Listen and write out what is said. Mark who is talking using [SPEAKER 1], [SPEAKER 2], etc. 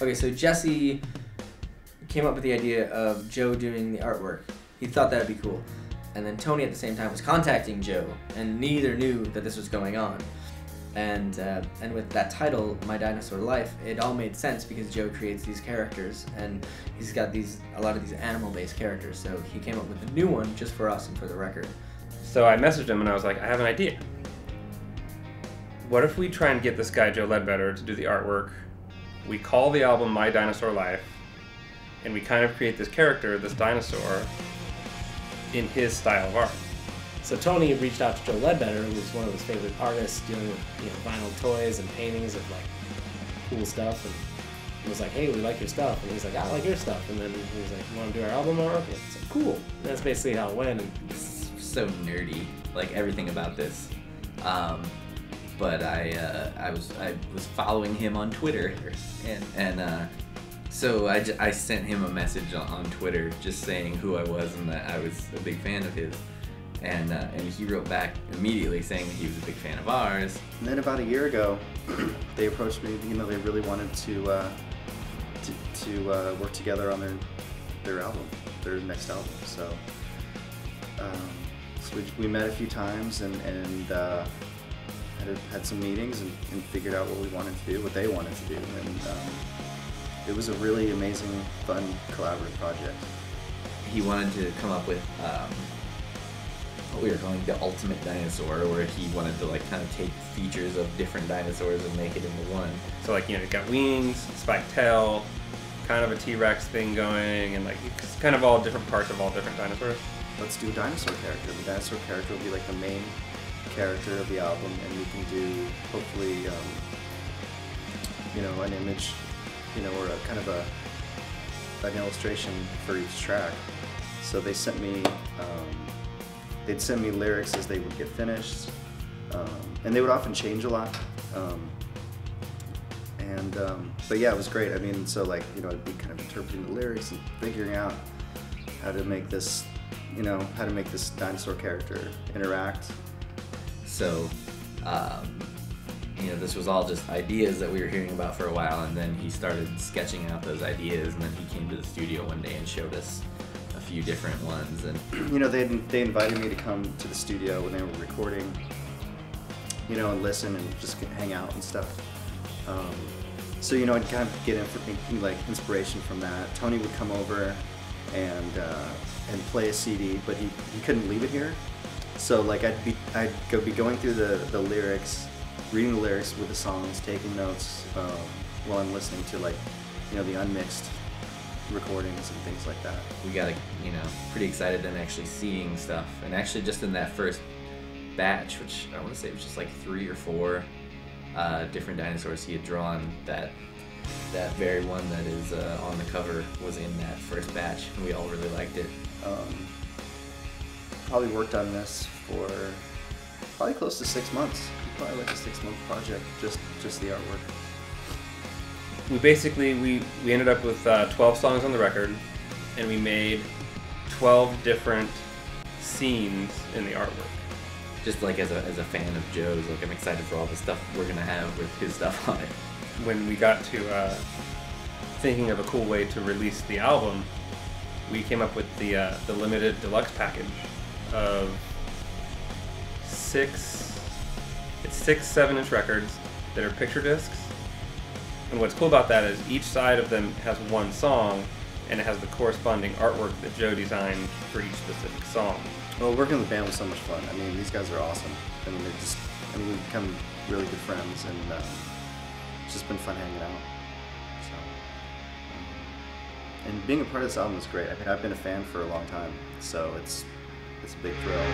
[SPEAKER 1] Okay, so Jesse came up with the idea of Joe doing the artwork. He thought that'd be cool. And then Tony at the same time was contacting Joe, and neither knew that this was going on. And with that title, My Dinosaur Life, it all made sense because Joe creates these characters, and he's got a lot of these animal-based characters. So he came up with a new one just for us and for the record.
[SPEAKER 2] So I messaged him and I was like, I have an idea. What if we try and get this guy Joe Ledbetter to do the artwork? We call the album My Dinosaur Life, and we kind of create this character, this dinosaur, in his style of art.
[SPEAKER 3] So Tony reached out to Joe Ledbetter, who was one of his favorite artists, dealing with vinyl toys and paintings of like cool stuff, and he was like, "Hey, we like your stuff," and he's like, "I like your stuff," and then he was like, "You want to do our album artwork?" And it's like, "Cool." And that's basically how it went. And
[SPEAKER 4] it's so nerdy, like everything about this. But I was following him on Twitter, and so I sent him a message on Twitter just saying who I was and that I was a big fan of his, and he wrote back immediately saying that he was a big fan of ours.
[SPEAKER 5] And then about a year ago, they approached me. They really wanted to work together on their album, their next album. So, we met a few times and had some meetings and figured out what we wanted to do, what they wanted to do, and it was a really amazing, fun, collaborative project.
[SPEAKER 4] He wanted to come up with what we were calling the ultimate dinosaur, where he wanted to like kind of take features of different dinosaurs and make it into one.
[SPEAKER 2] So like, it's got wings, spiked tail, kind of a T-Rex thing going, and like it's kind of all different parts of all different dinosaurs.
[SPEAKER 5] Let's do a dinosaur character. The dinosaur character will be like the main character of the album, and we can do hopefully an image, or a kind of an illustration for each track. So they sent me they'd send me lyrics as they would get finished, and they would often change a lot, but yeah, it was great. I mean, so like I'd be kind of interpreting the lyrics and figuring out how to make this dinosaur character interact.
[SPEAKER 4] So, this was all just ideas that we were hearing about for a while, and then he started sketching out those ideas, and then he came to the studio one day and showed us a few different ones. And
[SPEAKER 5] they invited me to come to the studio when they were recording, and listen and just hang out and stuff. So I'd kind of get inspiration from that. Tony would come over and play a CD, but he couldn't leave it here. So like I'd be going through the lyrics, reading the lyrics with the songs, taking notes while I'm listening to the unmixed recordings and things like that.
[SPEAKER 4] We got pretty excited and actually seeing stuff, and actually just in that first batch, which I want to say was just like 3 or 4 different dinosaurs he had drawn, that very one that is on the cover was in that first batch, and we all really liked it.
[SPEAKER 5] Probably worked on this for probably close to 6 months. Probably like a 6-month project, just the artwork.
[SPEAKER 2] We ended up with 12 songs on the record, and we made 12 different scenes in the artwork.
[SPEAKER 4] Just like as a fan of Joe's, like I'm excited for all the stuff we're gonna have with his stuff on it.
[SPEAKER 2] When we got to thinking of a cool way to release the album, we came up with the limited deluxe package of 6 7-inch records that are picture discs. And what's cool about that is each side of them has one song, and it has the corresponding artwork that Joe designed for each specific song.
[SPEAKER 5] Well, working with the band was so much fun. I mean, these guys are awesome. We've become really good friends, and it's just been fun hanging out. So, and being a part of this album is great. I mean, I've been a fan for a long time, so it's a big thrill.